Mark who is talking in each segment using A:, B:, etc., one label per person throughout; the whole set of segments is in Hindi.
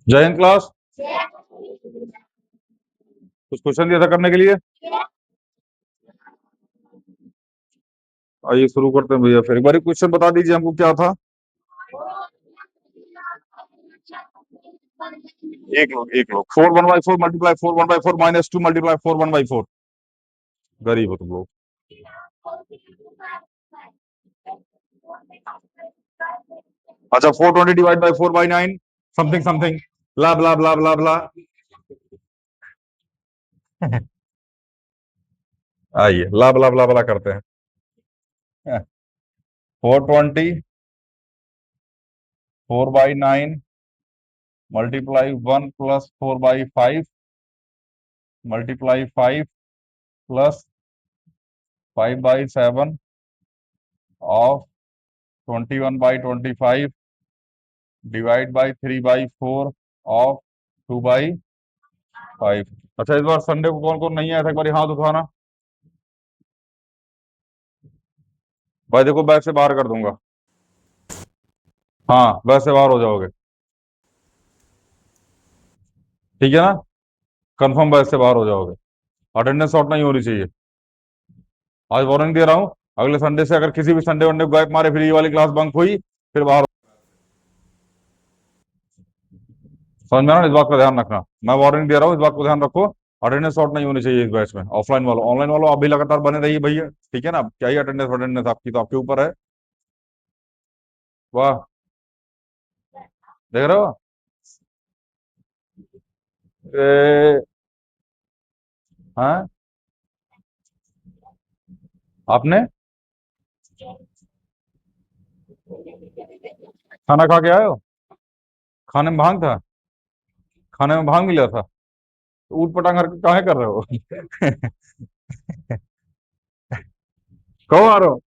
A: जय हिंद क्लास। कुछ क्वेश्चन दिया था करने के लिए। आइए शुरू करते हैं भैया। फिर एक बार क्वेश्चन बता दीजिए हमको क्या था। एक लोग 4 1/4 मल्टीप्लाई 4 1/4 -2 मल्टीप्लाई 4 1/4। गरीब हो तुम लोग। अच्छा 420 डिवाइड बाई 4/9 समथिंग समथिंग ब्ला ब्ला ब्ला ब्ला ब्ला। आइए ला ब्ला ब्ला ब्ला करते हैं। 420 4/9 multiply 1 plus 4/5 multiply 5 plus 5/7 of 21/25 divide by 3/4 of 2/5। अच्छा इस बार संडे को कौन कौन नहीं आया था एक बार हाथ उठाना। भाई देखो बैग से बाहर कर दूंगा। हाँ बैग से बाहर हो जाओगे। ठीक है ना। कंफर्म बैग से बाहर हो जाओगे। अटेंडेंस शॉर्ट नहीं होनी चाहिए। आज वार्निंग दे रहा हूँ। अगले संडे से अगर किसी भी संडे वनडे को गैप मारे फिर ये वाली क्लास बंक हुई फिर बाहर। समझ में आ रहा है? इस बात का ध्यान रखना। मैं वार्निंग दे रहा हूँ इस बात को ध्यान रखो। अटेंडेंस शॉर्ट नहीं होनी चाहिए इस बैच में। ऑनलाइन वालों आप भी लगातार बने रहिए भैया। ठीक है ना। क्या ही अटेंडेंस अटेंडेंस आपकी तो आपके ऊपर है। वाह। देख रहे हो। ए, हाँ आपने खाना खा के आए हो। खाने में भांग था। खाने में भांग मिला था। तो ऊट पटांग करके काहे कर रहे हो। कहो आ रहे हो।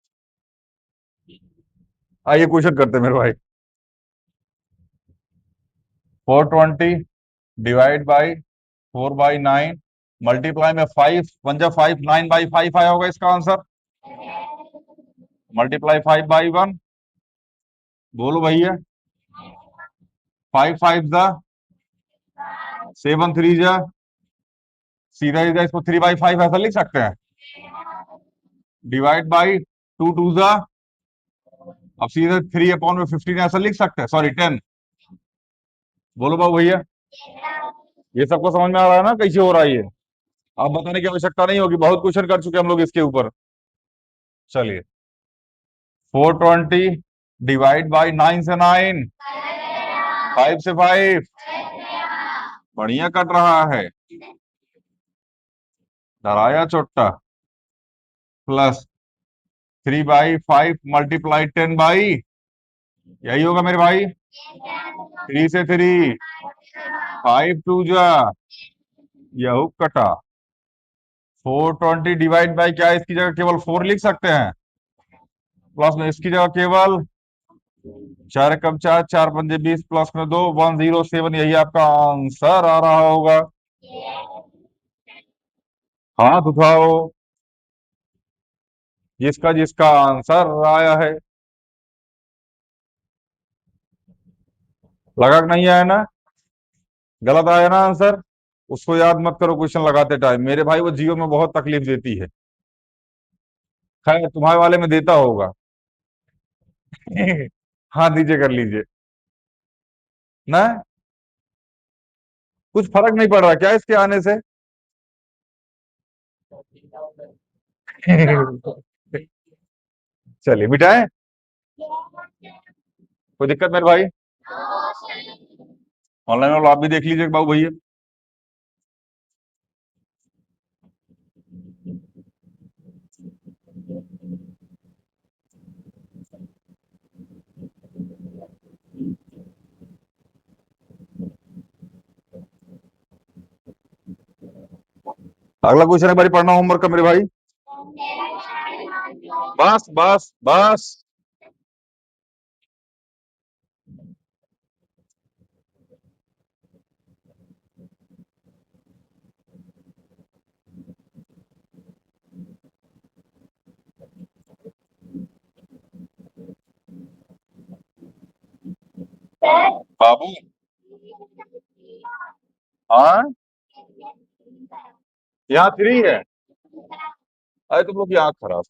A: आइए क्वेश्चन करते हैं मेरे भाई। 420 डिवाइड बाई 4/9 मल्टीप्लाई में 5 1 5 9/5 आया होगा इसका आंसर। मल्टीप्लाई 5/1। बोलो भैया। 5 5 जा 7 3 जा सीधा सीधा इसको 3/5 ऐसा लिख सकते हैं। डिवाइड बाई 2 2 जा अब सीधे 3/15 ऐसा लिख सकते हैं। सॉरी 10। बोलो बाबू भैया। ये सबको समझ में आ रहा है ना कैसे हो रहा है ये। अब बताने की आवश्यकता नहीं होगी बहुत क्वेश्चन कर चुके हम लोग इसके ऊपर। चलिए 420 डिवाइड बाई 9 से 9 5 से 5 बढ़िया कट रहा है। डराया चोट्टा प्लस 3/5 मल्टीप्लाई 10 यही होगा मेरे भाई। 3 से 3 5 2 जा यहू कटा। 420 डिवाइड बाई क्या इसकी जगह केवल 4 लिख सकते हैं। प्लस में इसकी जगह केवल 4 कम 4 4 पंजे 20 प्लस में 2 107 यही आपका आंसर आ रहा होगा। हाथ उठाओ जिसका जिसका आंसर आया है। लगा कि नहीं आया ना। गलत आया ना आंसर। उसको याद मत करो क्वेश्चन लगाते टाइम मेरे भाई वो जियो में बहुत तकलीफ देती है। खैर तुम्हारे वाले में देता होगा। हाँ दीजिए कर लीजिए ना। कुछ फर्क नहीं पड़ रहा क्या इसके आने से। चलिए मिटाएं। कोई दिक्कत मेरे भाई। ऑनलाइन वाला आप भी देख लीजिए बाबू भैया। अगला क्वेश्चन एक बार पढ़ना होमवर्क का मेरे भाई। बस बस बस। बाबू हाँ, यहाँ 3 है। अरे तुम लोग की आंख खराब।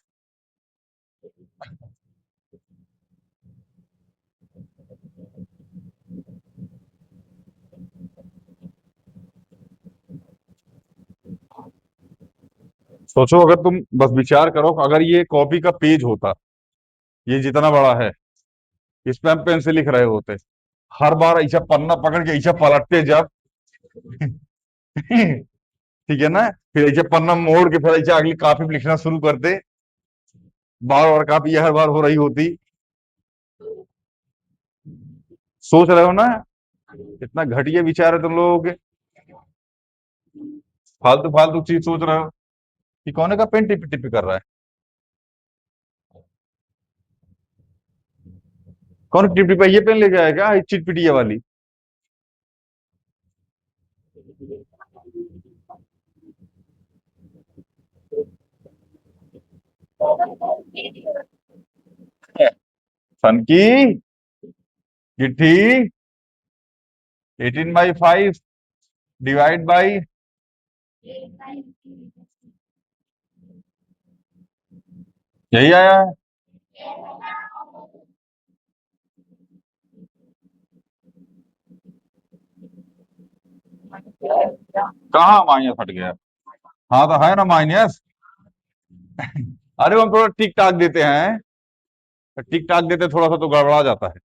A: सोचो, अगर तुम बस विचार करो, अगर ये कॉपी का पेज होता, ये जितना बड़ा है, इस पे हम पेन से लिख रहे होते, हर बार ऐसा पन्ना पकड़ के ऐसा पलटते जब ठीक है ना, फिर ऐसे पन्ना मोड़ के फिर ऐसे अगली कॉपी पे लिखना शुरू करते, बार बार कॉपी हर बार हो रही होती। सोच रहे हो ना, इतना घटिया विचार है तुम लोगों के, फालतू फालतू चीज सोच रहे हो कि कौन का पेन टिपी टिपी कर रहा है। कौन टिपी पे ये पेन लेके आएगा, चिटपिटिया वाली। सन की गिट्टी, 18/5 डिवाइड बाई, यही आया है। कहाँ माइनस हट गया? हाँ तो है ना माइनस। अरे हम थोड़ा टिक टाक देते हैं, टिक टाक देते थोड़ा सा तो गड़बड़ा जाता है।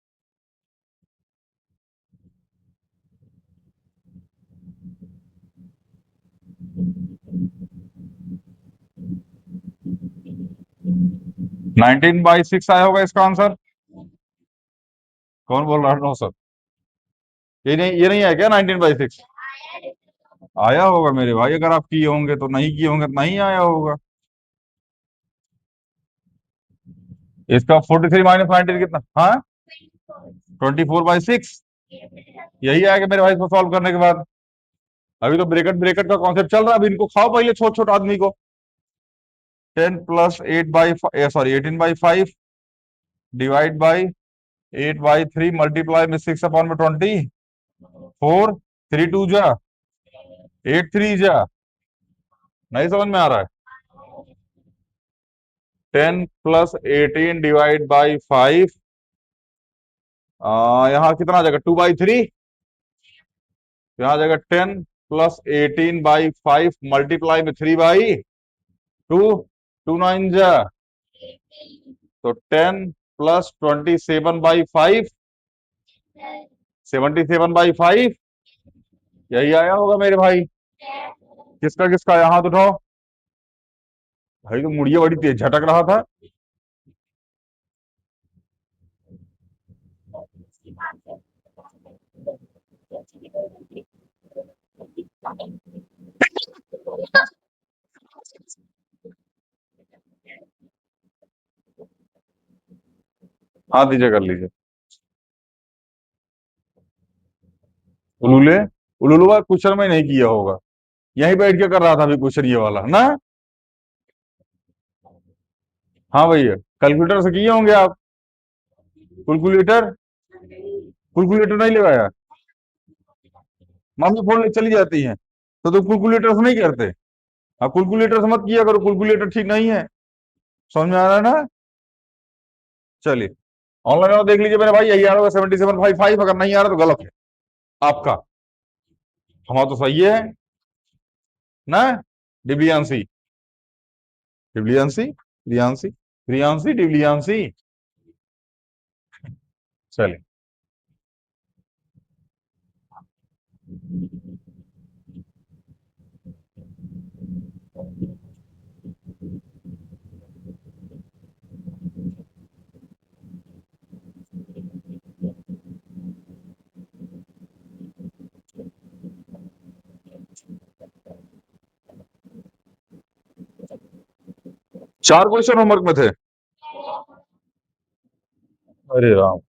A: 19/6 आया होगा इसका आंसर। कौन बोल रहा है? नो सर, ये नहीं है क्या 19/6? आया होगा मेरे भाई, अगर आप किए होंगे तो, नहीं किए होंगे तो नहीं आया होगा। इसका 43 माइनस 19 कितना? हाँ, 24/6 यही आएगा मेरे भाई, इसको सॉल्व करने के बाद। अभी तो ब्रेकेट ब्रेकेट का कॉन्सेप्ट चल रहा है, अभी इनको खाओ पहले, छोट छोट आदमी को। 10 + 8/5 सॉरी 18/5 डिवाइड बाई 8/3 मल्टीप्लाई में 6/20 4 3 2 जा 8 3 जा। नहीं समझ में आ रहा है? 10 + 18 डिवाइड बाई 5, यहाँ कितना आ जाएगा? 2/3। यहाँ आ जाएगा 10 + 18/5 मल्टीप्लाई में 3/2, 2 9 जा, तो 10 + 27/5 77/5 यही आया होगा मेरे भाई। किसका किसका है? हाथ उठाओ भाई, तो मुड़िया बड़ी तेज झटक रहा था। हाथ दीजिए, कर लीजिए। उलूले, उलूलुआ क्वेश्चन में नहीं किया होगा, यहीं बैठ के कर रहा था अभी क्वेश्चन ये वाला ना। हाँ भैया, कैलकुलेटर से किए होंगे आप। कैलकुलेटर, कैलकुलेटर नहीं लगाया? मम्मी फोन ले चली जाती है तो तुम कैलकुलेटर से नहीं करते? हाँ, कैलकुलेटर से मत किया करो, कैलकुलेटर ठीक नहीं है। समझ में आ रहा है ना? चलिए, ऑनलाइन और देख लीजिए मेरे भाई, यही आ रहा होगा 77/5, अगर नहीं आ रहा तो गलत है आपका। हमारा तो सही है ना। डिब्लियांसी, डिब्लियांसी, डिब्लियांसी, डिब्लियांसी, डिब्लियांसी। चलिए, 4 क्वेश्चन होमवर्क में थे। अरे राम।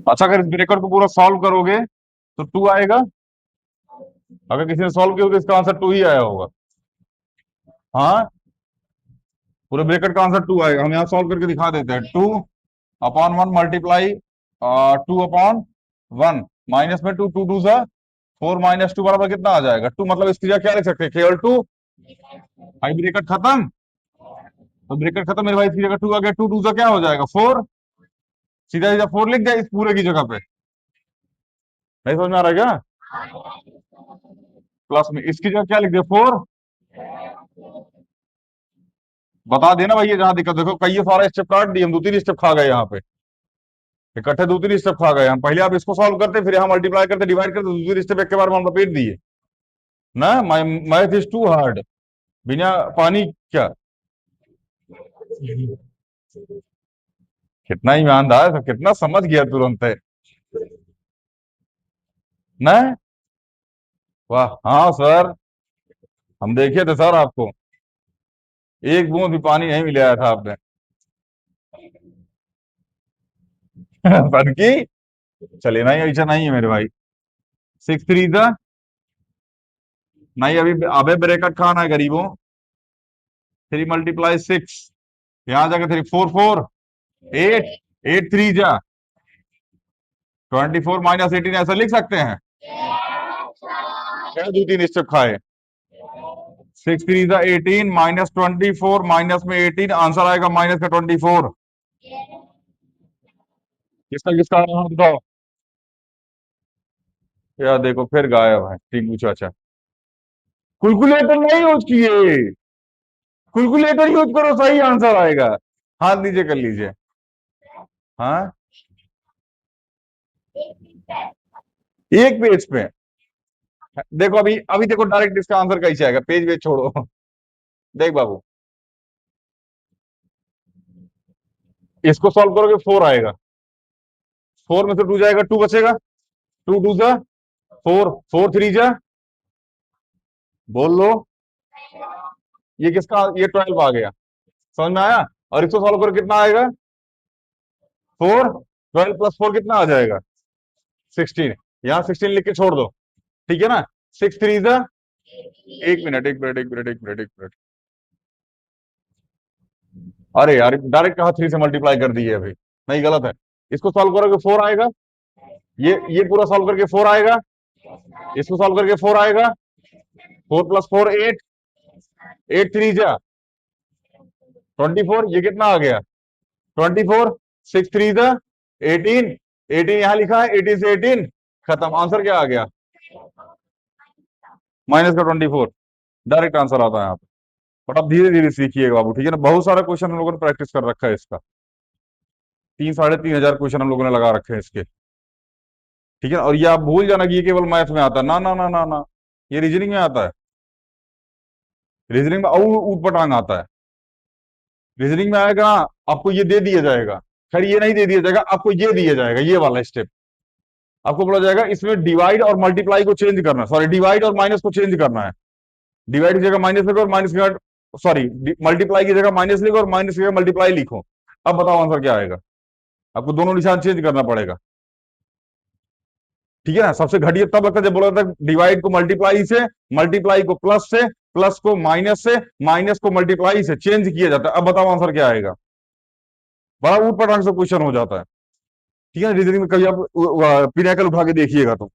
A: अच्छा, अगर इस ब्रेकेट को पूरा सॉल्व करोगे तो 2 आएगा। अगर किसी ने सॉल्व किया हो तो इसका आंसर 2 ही आया होगा। हाँ, पूरे ब्रेकेट का आंसर 2 आएगा। हम यहाँ सॉल्व करके दिखा देते हैं। 2/1 मल्टीप्लाई 2/1 माइनस में 2, 2 2 4 -2 बराबर कितना आ जाएगा? 2, मतलब इसकी जगह क्या लिख सकते हैं? केवल 2। भाई ब्रेकेट खत्म। तो ब्रेकेट खत्म मेरे भाई, इसकी जगह 2 आ गया। 2 2 क्या हो जाएगा? 4। सीधा सीधा 4 लिख दिया इस पूरे की जगह पे। नहीं समझ में आ रहा है क्या? प्लस में इसकी जगह क्या लिख दिया? 4। बता देना भाई, ये जहां दिक्कत देखो, कई सारे स्टेप काट दिए हम, 2 3 स्टेप खा गए यहाँ पे। इकट्ठे 2 3 स्टेप खा गए हम। पहले आप इसको सॉल्व करते, फिर यहाँ मल्टीप्लाई करते, डिवाइड करते, 2 3 स्टेप एक के बार में हम लपेट दिए ना। Math is too hard. बिना पानी क्या? कितना ईमानदार, कितना समझ गया तुरंत है ना। वाह, हाँ सर, हम देखे थे सर आपको। एक बूंद भी पानी नहीं मिलाया था आपने। की चले नहीं, ऐसा नहीं है मेरे भाई। 6 3 नहीं, अभी अबे ब्रेकट खाना है गरीबों। 3 × 6, यहाँ जाकर 3 4 4 8 8 3 24 -18 ऐसा लिख सकते हैं क्या? 2 3 स्टेप खाए। 6 3 18 -24 माइनस में 18, आंसर आएगा माइनस का 24। किसका किसका आ रहा है बताओ। यार देखो फिर गायब है। ठीक पूछो। अच्छा, कैलकुलेटर नहीं यूज किए? कैलकुलेटर यूज करो, सही आंसर आएगा। हाथ नीचे कर लीजिए। हाँ, एक पेज पे। देखो अभी अभी देखो, डायरेक्ट इसका आंसर कैसे आएगा? पेज वेज छोड़ो। देख बाबू, इसको सॉल्व करोगे 4 आएगा। 4 में से 2 जाएगा, 2 बचेगा। 2 2 4 4 3 बोल लो। ये किसका? ये 12 आ गया। समझ में आया? और इसको सॉल्व करो कितना आएगा? 4। 12 + 4 कितना आ जाएगा? 16। यहाँ 16 लिख के छोड़ दो। ठीक है ना? 6 3 एक मिनट, एक मिनट, एक मिनट, एक मिनट, एक मिनट। अरे यार, डायरेक्ट कहा 3 से मल्टीप्लाई कर दिए अभी। नहीं, गलत है। इसको सॉल्व करोगे 4 आएगा। ये पूरा सॉल्व करके 4 आएगा। इसको सॉल्व करके 4 आएगा। 4 + 4 8। 8 3 24। ये कितना आ गया? 24। 6 3 18। 18 यहां लिखा है, 18 से 18 खत्म। आंसर क्या आ गया? माइनस का 24। डायरेक्ट आंसर आता है यहाँ पे। बट आप धीरे धीरे सीखिएगा बाबू, ठीक है ना? बहुत सारा क्वेश्चन हम लोगों ने प्रैक्टिस कर रखा है इसका। 3 3.5 हजार क्वेश्चन हम लोगों ने लगा रखे हैं इसके। ठीक है ना? और ये आप भूल जाना कि ये केवल मैथ में आता है, ना ना ना ना ना। ये रीजनिंग में आता है। रीजनिंग में और ऊट पटांग आता है। रीजनिंग में आएगा, आपको ये दे दिया जाएगा। खैर, ये नहीं दे दिया जाएगा आपको, ये दिया जाएगा, ये वाला स्टेप आपको बोला जाएगा। इसमें डिवाइड और मल्टीप्लाई को चेंज करना, सॉरी डिवाइड और माइनस को चेंज करना है। डिवाइड की जगह माइनस लिखो और माइनस की जगह, सॉरी, मल्टीप्लाई की जगह माइनस लिखो और माइनस की जगह मल्टीप्लाई लिखो। अब बताओ आंसर क्या आएगा? आपको दोनों निशान चेंज करना पड़ेगा। ठीक है ना? सबसे घटिया तब लगता है जब बोला था डिवाइड को मल्टीप्लाई से, मल्टीप्लाई को प्लस से, प्लस को माइनस से, माइनस को मल्टीप्लाई से चेंज किया जाता है। अब बताओ आंसर क्या आएगा? बड़ा ऊट पटांग से क्वेश्चन हो जाता है। ठीक है, रीजनिंग में कभी आप पिनाकल उठा के देखिएगा तो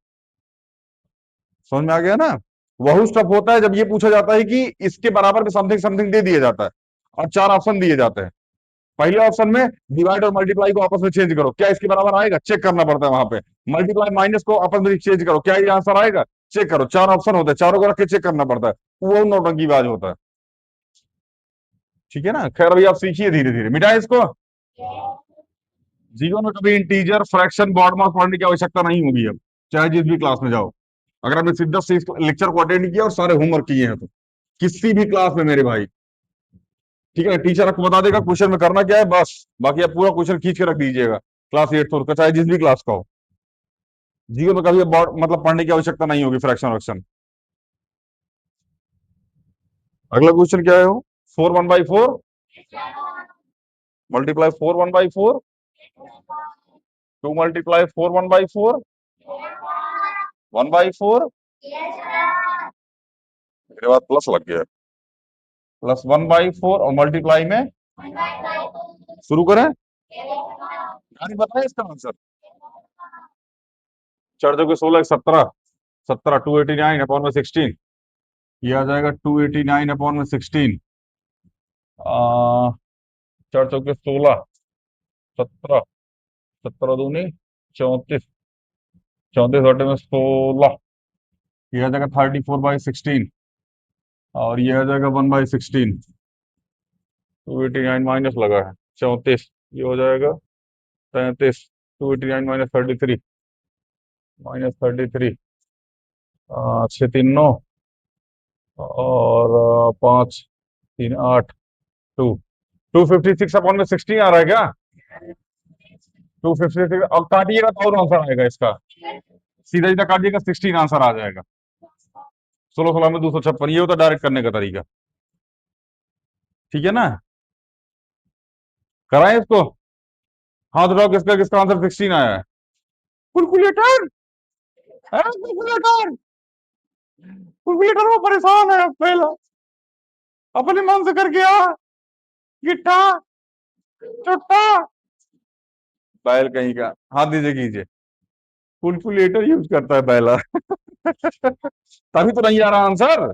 A: समझ में आ गया ना। बहुत टफ होता है जब ये पूछा जाता है कि इसके बराबर में समथिंग समथिंग दे दिया जाता है और 4 ऑप्शन दिए जाते हैं। पहले ऑप्शन में डिवाइड और मल्टीप्लाई को आपस में चेंज करो, क्या इसके बराबर आएगा? चेक करना पड़ता है वहां पे। मल्टीप्लाई माइनस को आपस में चेंज करो, क्या ये आंसर आएगा? चेक करो। 4 ऑप्शन होते हैं, चारों को रख के चेक करना पड़ता है। वो नौटंकी बाज होता है। ठीक है ना? खैर अभी आप सीखिए धीरे धीरे, मिटाए इसको। जीवन में कभी इंटीजर फ्रैक्शन बॉड मास पढ़ने की आवश्यकता नहीं होगी अब, चाहे जिस भी क्लास में जाओ। अगर आपने सीधा से लेक्चर को अटेंड किया और सारे होमवर्क किए हैं तो किसी भी क्लास में मेरे भाई, ठीक है, टीचर आपको बता देगा क्वेश्चन में करना क्या है बस। बाकी आप पूरा क्वेश्चन खींच के रख दीजिएगा, क्लास 8 का, चाहे जिस भी क्लास का हो। जीवन में कभी मतलब पढ़ने की आवश्यकता नहीं होगी फ्रैक्शन व्रैक्शन। अगला क्वेश्चन क्या है वो? 4 1/4 मल्टीप्लाई 4 1/4 2 मल्टीप्लाई 4 1/4 1/4 मेरे बाद प्लस लग गया प्लस 1/4 और मल्टीप्लाई में शुरू करें यानी बताए इसका आंसर चार दो के 16 17 17 289 अपॉन में 16 ये आ जाएगा 289 अपॉन में 16 चार चौके 16 17 17 दूनी 34 34 बटे में 16 ये आ जाएगा 34/16 और ये आ जाएगा 1/16 289 माइनस लगा है 34 ये हो जाएगा 33 289 -33 6 3 9 और 5 3 8 2 256 अपॉन में 16 आ रहा है क्या 256 अब काटिएगा तो और आंसर आएगा इसका सीधा सीधा काटिएगा 16 आंसर आ जाएगा 16 16 में 256 ये होता डायरेक्ट करने का तरीका ठीक है ना कराएं इसको हाँ तो बताओ किसका किसका आंसर 16 आया है कैलकुलेटर कैलकुलेटर कैलकुलेटर वो परेशान है पहला अपने मन से करके आ गिट्ठा चुट्टा बैल कहीं का हाथ दीजिए कीजिए कैलकुलेटर यूज करता है बैला तभी तो नहीं आ रहा आंसर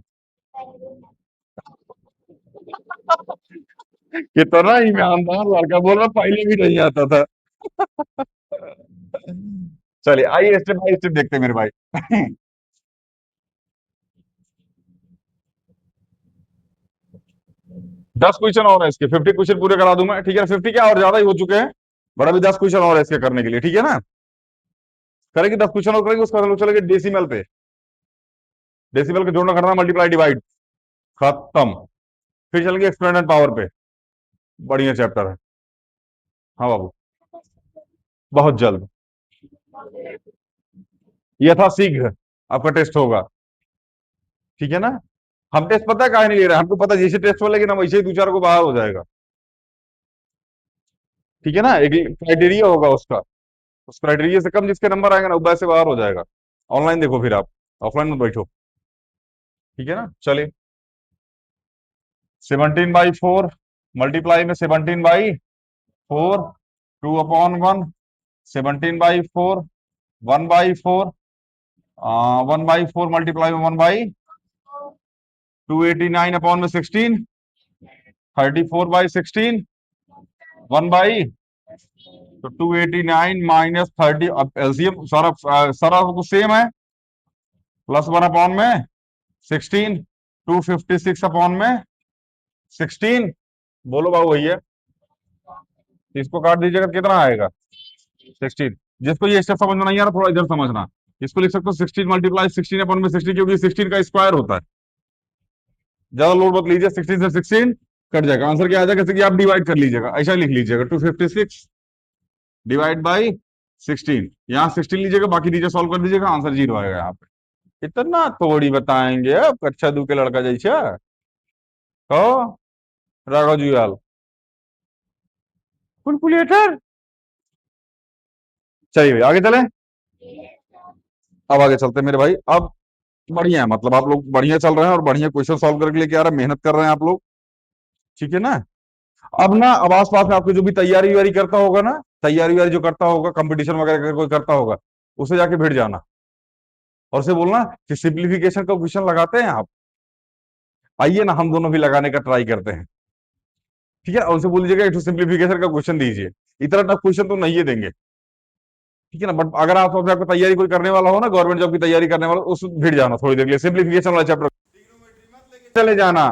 A: कितना ईमानदार लड़का बोल रहा पहले भी नहीं आता था चलिए आइए स्टेप बाय स्टेप देखते हैं मेरे भाई 10 क्वेश्चन और है इसके 50 क्वेश्चन पूरे करा दूं मैं ठीक है 50 क्या और ज्यादा ही हो चुके हैं बट अभी 10 क्वेश्चन और है इसके करने के लिए ठीक है ना करेंगे 10 क्वेश्चन और करेंगे उसका बाद चलेंगे डेसिमल पे डेसिमल के जोड़ना करना मल्टीप्लाई डिवाइड खत्म फिर चलेंगे एक्सपोनेंशियल पावर पे बढ़िया चैप्टर है हाँ बाबू बहुत जल्द यथाशीघ्र आपका टेस्ट होगा ठीक है ना हम टेस्ट पता है काहे नहीं ले रहे हमको पता जैसे टेस्ट हो लेकिन हम वैसे ही 2 4 को बाहर हो जाएगा ठीक है ना एक क्राइटेरिया होगा उसका उस क्राइटेरिया से कम जिसके नंबर आएगा ना वो वैसे बाहर हो जाएगा ऑनलाइन देखो फिर आप ऑफलाइन में बैठो ठीक है ना चलिए 17/4 मल्टीप्लाई में 17/4 2/1 17/4 1/4 1/4 मल्टीप्लाई में 1/289 अपॉन में 16 34/16 1 तो 289 माइनस 30 अब एलसीएम सारा सारा कुछ सेम है प्लस 1 अपॉन में 16 256 अपॉन में 16 बोलो बाबू भैया इसको काट दीजिएगा कितना आएगा 16 जिसको ये स्टेप समझ में नहीं आ रहा थोड़ा इधर समझना इसको लिख सकते हो 16 मल्टीप्लाई 16 अपॉन में 16 क्योंकि 16 का स्क्वायर होता है ज्यादा लोड मत लीजिए 16 से 16 कट जाएगा आंसर क्या आ जाएगा जैसे कि आप डिवाइड कर लीजिएगा ऐसा लिख लीजिएगा 256 डिवाइड बाई 16 यहाँ 16 लीजिएगा बाकी नीचे सॉल्व कर दीजिएगा आंसर 0 आएगा यहाँ पे इतना थोड़ी बताएंगे अब कक्षा 2 के लड़का जैसा कहो राघव जुयाल कैलकुलेटर चलिए भाई आगे चले अब आगे चलते हैं मेरे भाई अब बढ़िया है मतलब आप लोग बढ़िया चल रहे हैं और बढ़िया क्वेश्चन सॉल्व करने के लिए क्या रहा मेहनत कर रहे हैं आप लोग ठीक है ना अब ना अब आस पास में आपको जो भी तैयारी वारी करता होगा ना तैयारी वारी जो करता होगा कंपटीशन वगैरह कोई करता होगा उसे जाके भिड़ जाना और उसे बोलना कि सिंप्लीफिकेशन का क्वेश्चन लगाते हैं आप आइए ना हम दोनों भी लगाने का ट्राई करते हैं ठीक है और उनसे बोल दीजिएगा सिंप्लीफिकेशन का क्वेश्चन दीजिए इतना टफ क्वेश्चन तो नहीं देंगे ठीक है ना बट अगर आप अपने आपको तैयारी कोई करने वाला हो ना गवर्नमेंट जॉब की तैयारी करने वाला उस भिड़ जाना थोड़ी देर के लिए सिंप्लीफिकेशन वाला चैप्टर चले जाना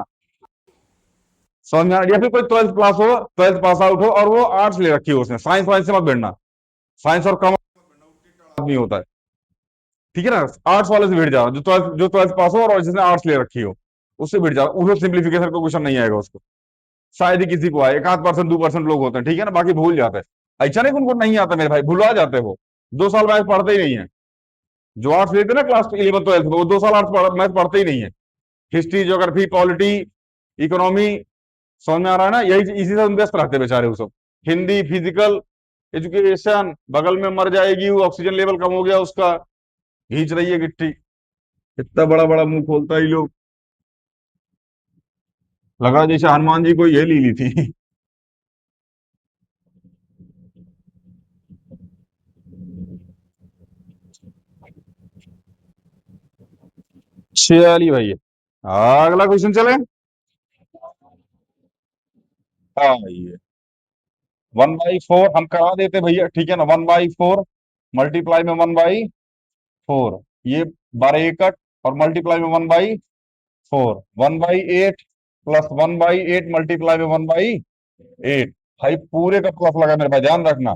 A: समझ में या फिर कोई 12th क्लास हो 12th पास आउट हो और वो आर्ट्स ले रखी हो उसने साइंस वाइंस से मत भिड़ना साइंस और कॉमर्स आदमी होता है ठीक है ना आर्ट्स वाले से भिड़ जाओ जो ट्वेल्थ पास हो और जिसने आर्ट्स ले रखी हो उससे भिड़ जाओ उसमें सिंप्लीफिकेशन का क्वेश्चन नहीं आएगा उसको शायद ही किसी को आए 1-8% 2% लोग होते हैं ठीक है ना बाकी भूल जाते हैं ऐसा नहीं उनको नहीं आता मेरे भाई भुला जाते हो 2 साल मैथ पढ़ते ही नहीं है जो आर्ट्स लेते ना क्लास 11 12 में वो 2 साल आर्ट्स मैथ पढ़ते ही नहीं है हिस्ट्री ज्योग्राफी पॉलिटी इकोनॉमी समझ में आ रहा है ना यही इसी से व्यस्त रहते बेचारे वो सब हिंदी फिजिकल एजुकेशन, बगल में मर जाएगी वो, ऑक्सीजन लेवल कम हो गया उसका, खींच रही है गिट्टी। इतना बड़ा बड़ा मुंह खोलता है ये लोग, लगा जैसे हनुमान जी को ये ली ली थी। चलिए भैया, अगला क्वेश्चन चले। हाँ ये 1/4 हम करा देते भैया, ठीक है ना। 1/4 मल्टीप्लाई में 1/4, ये 12 एकड़, और मल्टीप्लाई में 1/4, 1/8 प्लस 1/8 मल्टीप्लाई में 1/8। भाई पूरे का प्लस लगा मेरे भाई, ध्यान रखना।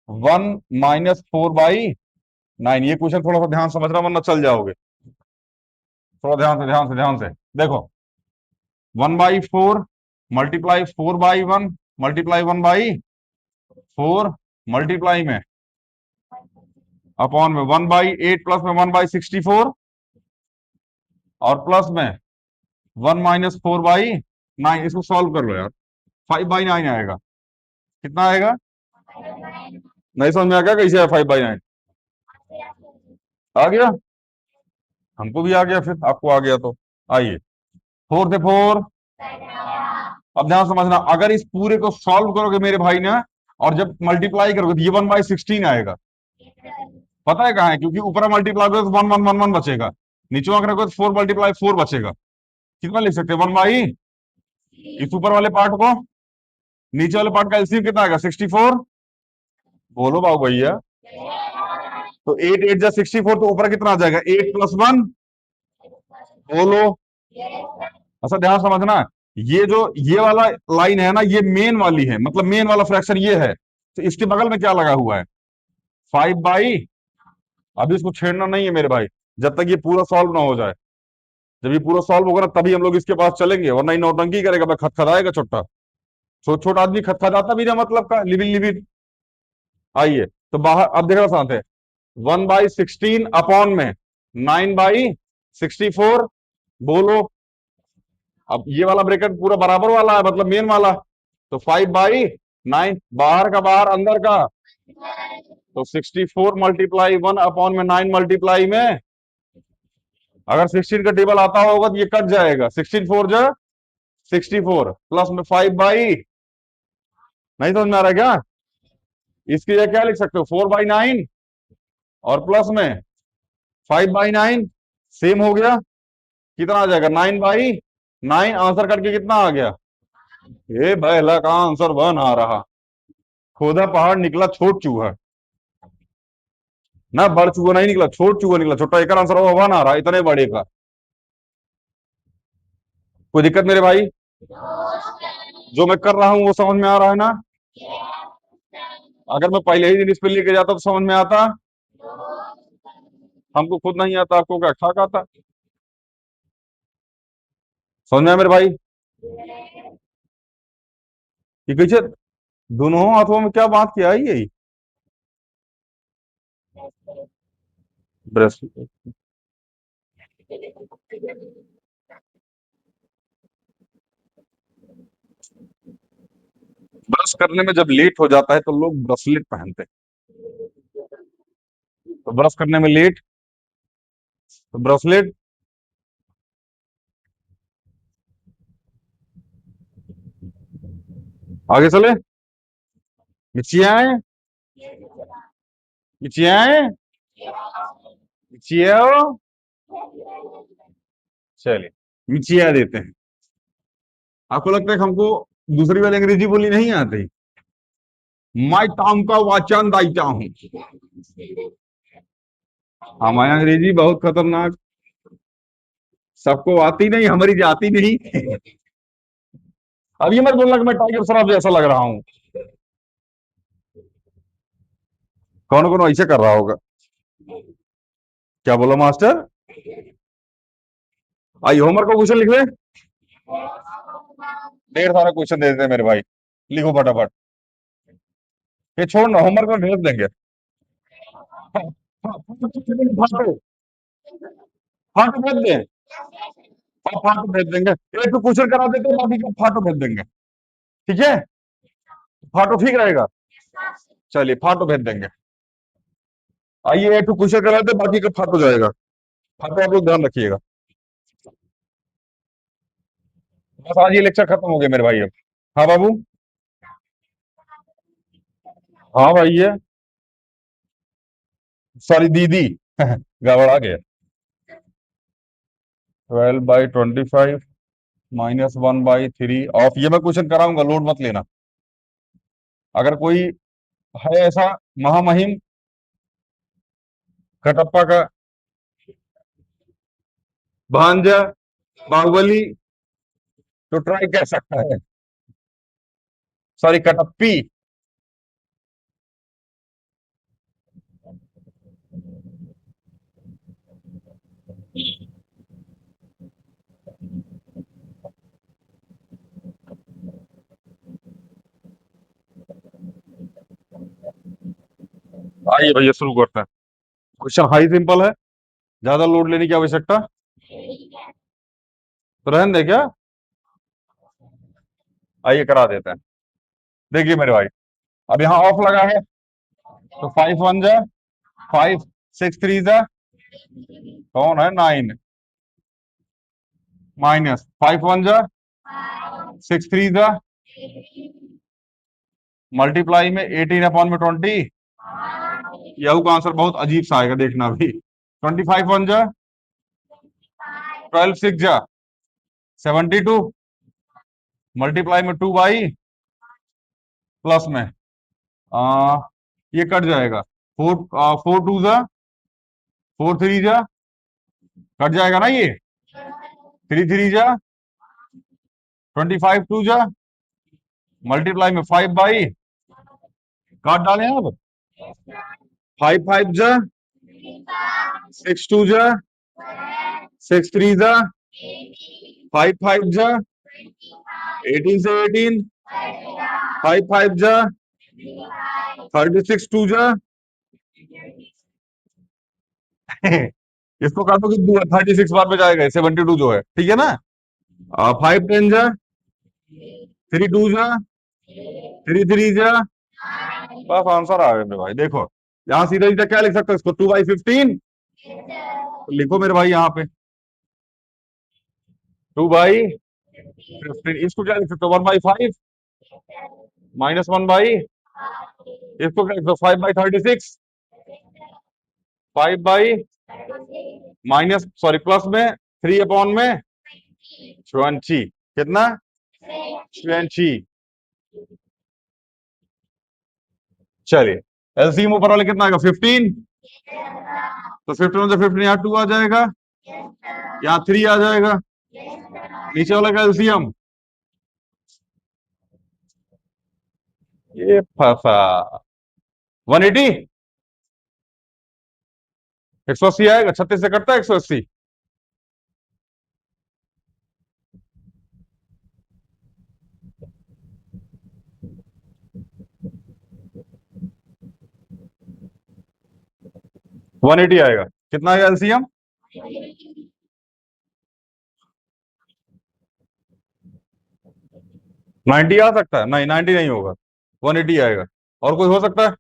A: 1 - 4/9। ये क्वेश्चन थोड़ा सा ध्यान समझना वरना चल जाओगे। थोड़ा ध्यान से, ध्यान से, ध्यान से देखो। 1/4 मल्टीप्लाई 4/1 मल्टीप्लाई 1/4 मल्टीप्लाई में अपॉन में 1/8 प्लस में 1/64, और प्लस में 1 - 4/9। इसको सॉल्व कर लो यार, 5/9 आएगा। कितना आएगा? नहीं समझ में आ गया कैसे है 5/9? आ गया, हमको भी आ गया, फिर आपको आ गया तो आइए। 4 से 4। अब ध्यान समझना, अगर इस पूरे को सॉल्व करोगे मेरे भाई ना, और जब मल्टीप्लाई करोगे तो ये 1/16 आएगा। पता है कहाँ है? क्योंकि ऊपर मल्टीप्लाई करोगे तो 1 1 1 1 बचेगा, नीचे अगर करोगे तो 4 × 4 बचेगा। कितना लिख सकते हैं? 1/, इस ऊपर वाले पार्ट को, नीचे वाले पार्ट का एलसीएम कितना आएगा? 64। बोलो बाबू भैया। तो 8 8 जा 64, तो ऊपर कितना आ जाएगा? 8 + 1। बोलो। अच्छा ध्यान समझना, ये जो ये वाला लाइन है ना, ये मेन वाली है, मतलब मेन वाला फ्रैक्शन ये है, तो इसके बगल में क्या लगा हुआ है? 5/। अभी इसको छेड़ना नहीं है मेरे भाई, जब तक ये पूरा सॉल्व ना हो जाए। जब ये पूरा सॉल्व होगा ना तभी हम लोग इसके पास चलेंगे, वरना ही नौटंकी करेगा, मैं खटखटाएगा छोटा। छोटा छोटा आदमी खटखटाता भी ना, मतलब का लिविन लिविन। आइए, तो बाहर अब देखना साथ है। 1/16 अपॉन में 9/64। बोलो। अब ये वाला ब्रैकेट पूरा बराबर वाला है, मतलब मेन वाला। तो 5/9, बाहर का बाहर, अंदर का। तो 64 मल्टीप्लाई 1/9 मल्टीप्लाई में, अगर 16 का टेबल आता होगा तो ये कट जाएगा। 16 4 जा 64, प्लस में 5/। नहीं समझ में आ रहा है क्या? इसकी जगह क्या लिख सकते हो? 4/9, और प्लस में 5/9। सेम हो गया। कितना आ जाएगा? 9/9। आंसर करके कितना आ गया? ये बहला का आंसर 1 आ रहा। खोदा पहाड़ निकला छोट चूहा, ना बड़ चूहा नहीं निकला, छोट चूहा निकला। छोटा एक आंसर होगा, 1 आ रहा इतने बड़े का। कोई दिक्कत मेरे भाई? जो मैं कर रहा हूं वो समझ में आ रहा है ना? अगर मैं पहले ही दिन इस पे लेके जाता तो समझ में आता। हमको खुद नहीं आता, आपको क्या ठाक आता? समझ में आया मेरे भाई? ये कैसे दोनों हाथों में क्या बात किया है ये? ब्रश, ब्रश करने में जब लेट हो जाता है तो लोग ब्रसलेट पहनते हैं, तो ब्रश करने में लेट तो ब्रसलेट। आगे चले। मिचियाए, मिचियाए, मिचियाओ। चलिए, मिचिया देते हैं। आपको लगता है कि हमको दूसरी वाली अंग्रेजी बोली नहीं आती? मैं टाउन का वाचन दायता हूँ। हमारी अंग्रेजी बहुत खतरनाक, सबको आती नहीं, हमारी जाती नहीं। अब ये मत बोलना कि मैं टाइगर श्रॉफ जैसा लग रहा हूँ। कौन कौन ऐसे कर रहा होगा? क्या बोला मास्टर? आई होमवर्क का क्वेश्चन लिख ले। ढेर सारा क्वेश्चन दे देते हैं मेरे भाई, लिखो फटाफट। ये छोड़ ना, होमवर्क में भेज देंगे। फाटो, फाटो भेज दें। हाँ फाटो भेज देंगे, एक तो क्वेश्चन करा देते हैं, बाकी का फाटो भेज देंगे। ठीक है? फाटो ठीक रहेगा। चलिए फाटो भेज देंगे। आइए एक क्वेश्चन करा दे, बाकी का फाटो जाएगा। फाटो आप लोग ध्यान रखिएगा। बस आज ये लेक्चर खत्म हो गया मेरे भाई अब। हाँ बाबू। हाँ भाई ये सॉरी दीदी गड़बड़ा गया। 12/25 -1/3 ऑफ, ये मैं क्वेश्चन कराऊंगा, लोड मत लेना। अगर कोई है ऐसा महामहिम कटप्पा का भांजा बाहुबली, तो ट्राई कर सकता है। सॉरी कटप्पी। आइए भैया शुरू करते हैं। क्वेश्चन हाई सिंपल है, ज्यादा लोड लेने की आवश्यकता तो रहने दे क्या। आइए करा देते हैं। देखिए मेरे भाई, अब यहाँ ऑफ लगा है, तो 5 1 जा 5, 6 3 जा कौन है 9, माइनस 5 1 जा 6 3 जा मल्टीप्लाई में 18/20। यहू का आंसर बहुत अजीब सा आएगा, देखना भी। 25 1 जा 12 6 जा 72 मल्टीप्लाई में 2 बाई प्लस में आ, ये कट जाएगा। 4 4 2 जा 4 3 जा कट जाएगा ना ये। 3 3 जा 25 2 जा मल्टीप्लाई में 5 बाई, काट डालें अब। 5 5 जा 6 2 जा 6 3 जा 5 5 जा 18 से 18 5 5 जा 36 2 जा इसको काटो कि 36 बार में जाएगा, 72 जो है, ठीक है ना। 5 10 जा 3 2 जा 3 3 जा, बस आंसर आ गया मेरे भाई। देखो यहाँ सीधा सीधा क्या लिख सकते हो इसको, 2/15। तो लिखो मेरे भाई यहाँ पे 2/15। इसको क्या लिख सकते हो, 1/5 -1 बाई, इसको क्या लिख सकते हो 5/36, 5 बाई माइनस सॉरी प्लस में 3/20। कितना 20। चलिए एलसीएम ऊपर वाले कितना आएगा 15, तो 15 से 15 यहाँ 2 आ जाएगा, यहाँ 3 आ जाएगा, नीचे वाला का एलसीएम ये फंसा 180, 180 आएगा, 36 से कटता है 180। वन एटी आएगा, कितना आएगा एलसीएम 90 आ सकता है, नहीं 90 नहीं होगा, 180 आएगा। और कोई हो सकता है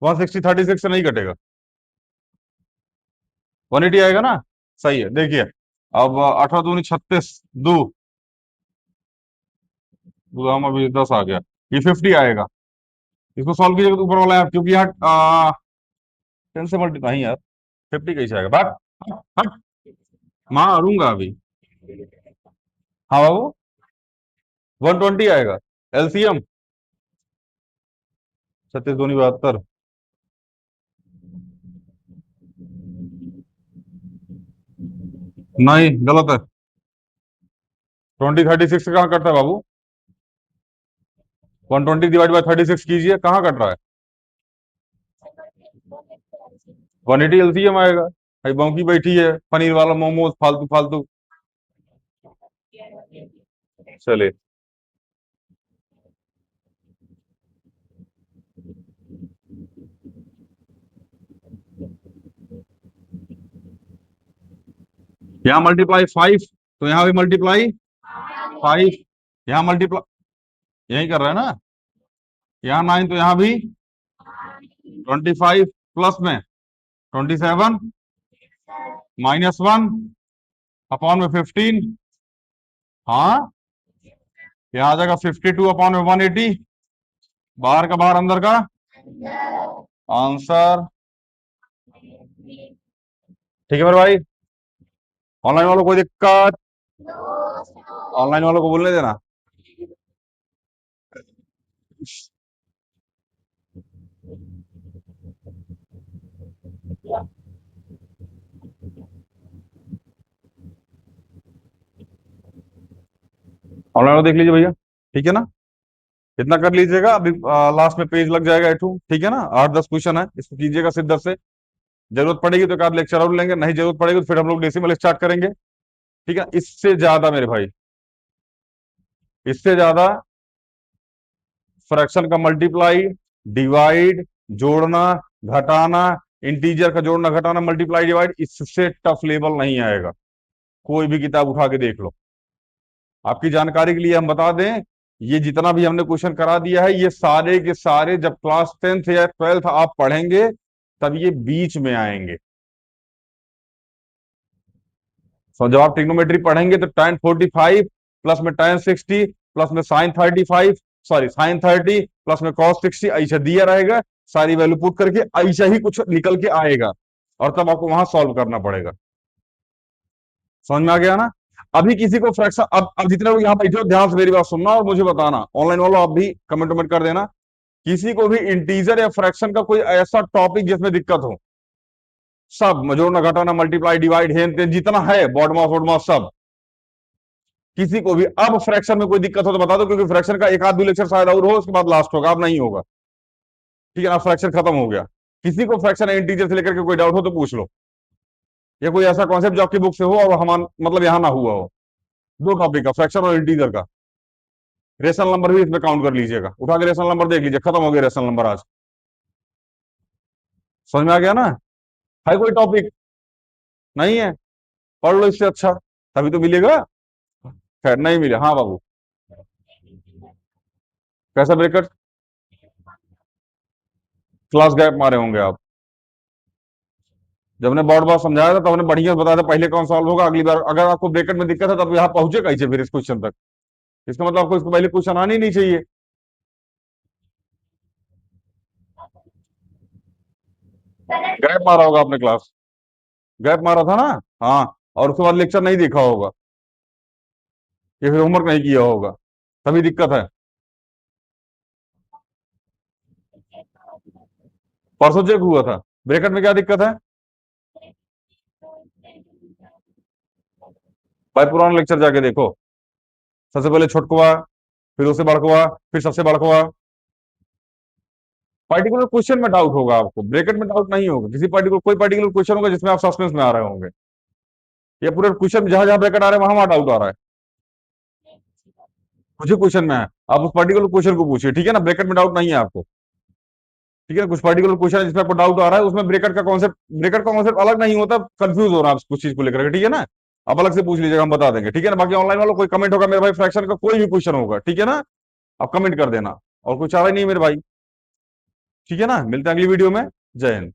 A: 160 36 से नहीं कटेगा, 180 आएगा ना। सही है, देखिए अब 18 दूनी 36, दो गुलाम अभी 10 आ गया, ये 50 आएगा। इसको सॉल्व कीजिएगा तो ऊपर वाला है, क्योंकि यहाँ 10 से मल्टी नहीं यार, 50 कैसे आएगा बात। हट हट, मारूंगा अभी। हाँ बाबू 120 आएगा एलसीएम, 36 दूनी 72। नहीं गलत है, 20 36 कहाँ कटता है बाबू, 120 डिवाइड बाय 36 कीजिए, कहाँ कट रहा है। 180 एलसीएम आएगा। भाई बौकी बैठी है पनीर वाला मोमोज फालतू फालतू। चले यहाँ मल्टीप्लाई 5, तो यहाँ भी मल्टीप्लाई 5, यहाँ मल्टीप्लाई यही कर रहा है ना, यहाँ 9 तो यहाँ भी 25 प्लस में 27 -1 अपॉन में 15। हाँ, यहाँ आ जाएगा 52 अपॉन में 180। बाहर का बाहर, अंदर का आंसर। ठीक है मेरे भाई, ऑनलाइन वालों को कोई दिक्कत? ऑनलाइन वालों को बोलने देना। ऑनलाइन वालों देख लीजिए भैया, ठीक है ना? इतना कर लीजिएगा, अभी लास्ट में पेज लग जाएगा एटू, ठीक है ना? 8-10 क्वेश्चन है, इसको कीजिएगा सिद्धर से। जरूरत पड़ेगी तो एक आध लेक्चर और लेंगे, नहीं जरूरत पड़ेगी तो फिर हम लोग डेसिमल स्टार्ट करेंगे, ठीक है? इससे ज्यादा मेरे भाई, इससे ज्यादा फ्रैक्शन का मल्टीप्लाई, डिवाइड, जोड़ना, घटाना, इंटीजर का जोड़ना घटाना, मल्टीप्लाई डिवाइड, इससे टफ लेवल नहीं आएगा। कोई भी किताब उठा के देख लो। आपकी जानकारी के लिए हम बता दें, ये जितना भी हमने क्वेश्चन करा दिया है, ये सारे के सारे जब क्लास 10th या 12th आप पढ़ेंगे तब ये बीच में आएंगे। तो जब आप ट्रिग्नोमेट्री पढ़ेंगे तो tan 45 प्लस में tan 60 प्लस में sin 35, सॉरी sin 30 प्लस में cos 60 ऐसा दिया रहेगा। सारी वैल्यू पुट करके ऐसा ही कुछ निकल के आएगा, और तब आपको वहां सॉल्व करना पड़ेगा। समझ में आ गया ना? अभी किसी को फ्रैक्शन, अब जितने लोग यहाँ बैठे हो ध्यान से मेरी बात सुनना और मुझे बताना, ऑनलाइन वालों आप भी कमेंट वमेंट कर देना। किसी को भी इंटीजर या फ्रैक्शन का कोई ऐसा टॉपिक जिसमें दिक्कत हो, सब जोड़ना घटाना मल्टीप्लाई डिवाइड हेन तेन जितना है, बॉडमास वॉडमास सब, किसी को भी अब फ्रैक्शन में कोई दिक्कत हो तो बता दो, क्योंकि फ्रैक्शन का एक आध दो लेक्चर शायद और हो, उसके बाद लास्ट होगा, अब नहीं होगा, ठीक है ना? फ्रैक्शन खत्म हो गया। किसी को फ्रैक्शन इंटीजर से लेकर के कोई डाउट हो तो पूछ लो, या कोई ऐसा कॉन्सेप्ट जो आपकी बुक से हो और हम मतलब यहां ना हुआ हो। दो टॉपिक का, फ्रैक्शन और इंटीजर का। रेशनल नंबर भी इसमें काउंट कर लीजिएगा, उठा के रेशनल नंबर देख लीजिए, खत्म हो गया रेशनल नंबर आज। समझ में आ गया ना? है कोई टॉपिक? नहीं है? पढ़ लो इससे अच्छा, तभी तो मिलेगा। खैर नहीं मिले, हाँ बाबू, कैसा ब्रेकअप? क्लास गैप मारे होंगे आप। जब हमने बोर्ड बार समझाया था तब हमने बढ़िया बताया था पहले कौन सॉल्व होगा, अगली बार अगर आपको ब्रेकेट में दिक्कत है तब यहाँ पहुंचे कैसे फिर इस क्वेश्चन तक? इसका मतलब आपको इसको पहले क्वेश्चन आनी नहीं चाहिए। गैप मारा होगा आपने क्लास, गैप मारा था ना? हाँ, और उसके बाद लेक्चर नहीं देखा होगा, या फिर होमवर्क नहीं किया होगा, तभी दिक्कत है। परसों चेक हुआ था, ब्रेकेट में क्या दिक्कत है? भाई पुराना लेक्चर जाके देखो, सबसे पहले छोटकुआ, फिर उससे बड़कुआ, फिर सबसे बड़कुआ। पर्टिकुलर क्वेश्चन में डाउट होगा आपको, ब्रेकेट में डाउट नहीं होगा। किसी पर्टिकुलर कोई पर्टिकुलर क्वेश्चन होगा जिसमें आप सस्पेंस में आ रहे होंगे, या पूरे क्वेश्चन जहां जहां ब्रेकेट आ रहे हैं वहां वहां डाउट आ रहा है। कुछ ही क्वेश्चन में है, आप उस पर्टिकुलर क्वेश्चन को पूछिए, ठीक है ना? ब्रेकेट में डाउट नहीं है आपको, ठीक है? कुछ पर्टिकुलर क्वेश्चन है जिसमें आपको डाउट आ रहा है, उसमें ब्रेकेट का कॉन्सेप्ट अलग नहीं होता, कंफ्यूज हो रहा है आप कुछ चीज को लेकर, ठीक है ना? आप अलग से पूछ लीजिएगा, हम बता देंगे, ठीक है ना? बाकी ऑनलाइन वालों कोई कमेंट होगा मेरे भाई, फ्रैक्शन का कोई भी क्वेश्चन होगा, ठीक है ना? आप कमेंट कर देना, और कुछ आ रहा ही नहीं मेरे भाई, ठीक है ना? मिलते हैं अगली वीडियो में। जय हिंद।